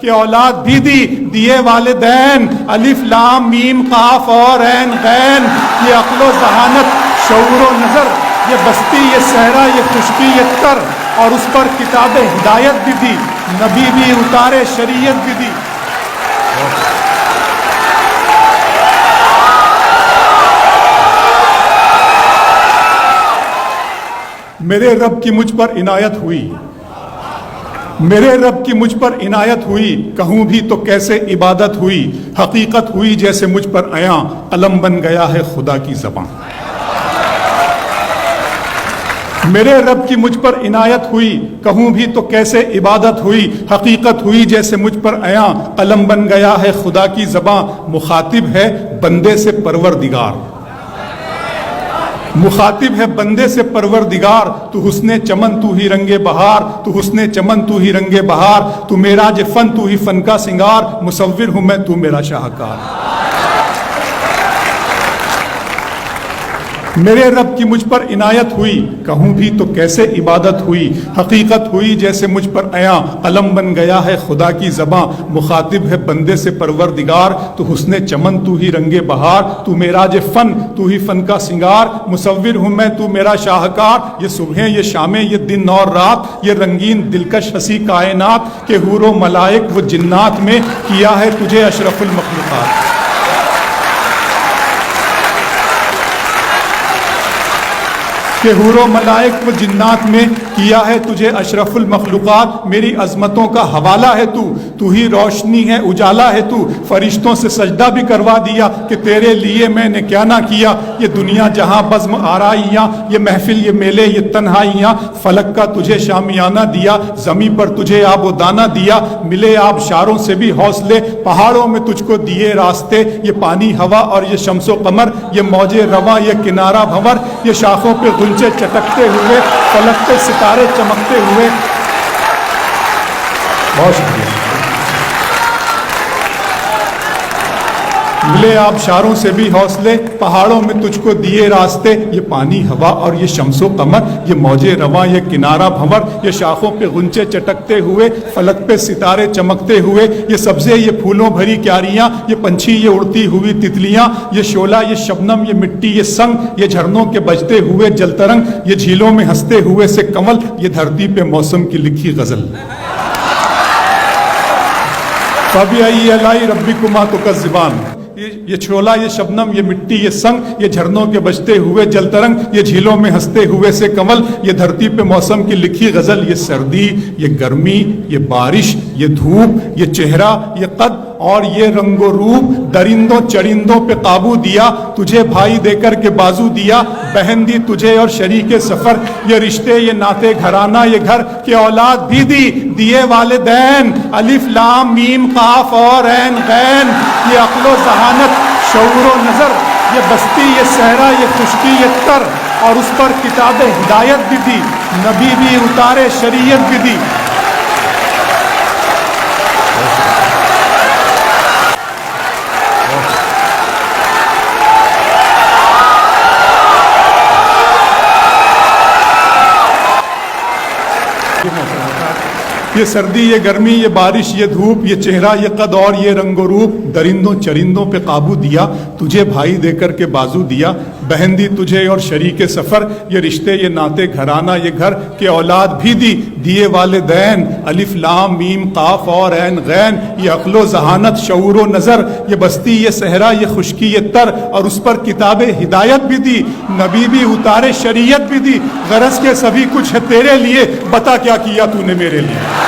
کہ اولاد بھی دی دیے والدین، الف لام میم قاف اور عین غین، یہ عقل و ذہانت شعور و نظر، یہ بستی یہ صحرا یہ خشکی یہ تر، اور اس پر کتاب ہدایت بھی دی، نبی بھی اتارے شریعت بھی دی۔ میرے رب کی مجھ پر عنایت ہوئی، میرے رب کی مجھ پر عنایت ہوئی، کہوں بھی تو کیسے عبادت ہوئی، حقیقت ہوئی جیسے مجھ پر عیاں، قلم بن گیا ہے خدا کی زبان۔ میرے رب کی مجھ پر عنایت ہوئی، کہوں بھی تو کیسے عبادت ہوئی، حقیقت ہوئی جیسے مجھ پر عیاں، قلم بن گیا ہے خدا کی زبان۔ مخاطب ہے بندے سے پروردگار، مخاطب ہے بندے سے پروردگار، تو حسن چمن تو ہی رنگ بہار، تو حسن چمن تو ہی رنگ بہار، تو معراج فن تو ہی فن کا سنگار، مصور ہوں میں تو میرا شاہکار۔ میرے رب کی مجھ پر عنایت ہوئی، کہوں بھی تو کیسے عبادت ہوئی، حقیقت ہوئی جیسے مجھ پر عیاں، قلم بن گیا ہے خدا کی زباں۔ مخاطب ہے بندے سے پروردگار، تو حسن چمن تو ہی رنگ بہار، تو معراج فن تو ہی فن کا سنگار، مصور ہوں میں تو میرا شاہکار۔ یہ صبحیں یہ شامیں یہ دن اور رات، یہ رنگین دلکش ہنسی کائنات، کہ حور و ملائک و جنات میں کیا ہے تجھے اشرف المخلوقات۔ کہ حور و ملائک و جنات میں کیا ہے تجھے اشرف المخلوقات۔ میری عظمتوں کا حوالہ ہے تو ہی روشنی ہے اجالا ہے تو، فرشتوں سے سجدہ بھی کروا دیا کہ تیرے لیے میں نے کیا نہ کیا۔ یہ دنیا جہاں بزم آرائیاں، یہ محفل یہ میلے یہ تنہائیاں، فلک کا تجھے شامیانہ دیا، زمیں پر تجھے آب و دانہ دیا، ملے آبشاروں سے بھی حوصلے، پہاڑوں میں تجھ کو دیے راستے، یہ پانی ہوا اور یہ شمس و قمر، یہ موج رواں یہ کنارہ بھنور، یہ شاخوں پہ غنچے چٹکتے ہوئے، فلک پہ ستارے چمکتے ہوئے۔ بہت شکریہ۔ ملے آبشاروں سے بھی حوصلے، پہاڑوں میں تجھ کو دیے راستے، یہ پانی ہوا اور یہ شمس و قمر، یہ موج رواں یہ کنارہ بھنور، یہ شاخوں پہ غنچے چٹکتے ہوئے، فلک پہ ستارے چمکتے ہوئے، یہ سبزے یہ پھولوں بھری کیاریاں، یہ پنچھی یہ اڑتی ہوئی تتلیاں، یہ شعلہ یہ شبنم یہ مٹی یہ سنگ، یہ جھرنوں کے بجتے ہوئے جل ترنگ، یہ جھیلوں میں ہنستے ہوئے سے کنول، یہ دھرتی پہ موسم کی لکھی غزل۔ فَبِأَيِّ آلَاءِ رَبِّكُمَا تُكَذِّبَانِ، یہ چھولا یہ شبنم یہ مٹی یہ سنگ، یہ جھرنوں کے بجتے ہوئے جل ترنگ، یہ جھیلوں میں ہنستے ہوئے سے کنول، یہ دھرتی پہ موسم کی لکھی غزل۔ یہ سردی یہ گرمی یہ بارش یہ دھوپ یہ چہرہ یہ قد اور یہ رنگ و روپ، درندوں چرندوں پہ قابو دیا، تجھے بھائی دے کر کے بازو دیا، بہن دی تجھے اور شریک سفر، یہ رشتے یہ ناتے گھرانہ یہ گھر، کہ اولاد بھی دی دیے والدین، الف لام میم قاف اور عین غین، یہ عقل و ذہانت شعور و نظر، یہ بستی یہ صحرا یہ خشکی یہ تر، اور اس پر کتاب ہدایت بھی دی، نبی بھی اتارے شریعت بھی دی۔ یہ سردی یہ گرمی یہ بارش یہ دھوپ، یہ چہرہ یہ قد اور یہ رنگ و روپ، درندوں چرندوں پہ قابو دیا، تجھے بھائی دے کر کے بازو دیا، بہن دی تجھے اور شریک سفر، یہ رشتے یہ ناتے گھرانہ یہ گھر، کہ اولاد بھی دی دیے والدین، الف لام میم قاف اور عین غین، یہ عقل و ذہانت شعور و نظر، یہ بستی یہ صحرا یہ خشکی یہ تر، اور اس پر کتاب ہدایت بھی دی، نبی بھی اتارے شریعت بھی دی۔ غرض کے سبھی کچھ ہے تیرے لیے، بتا کیا کیا تو نے میرے لیے۔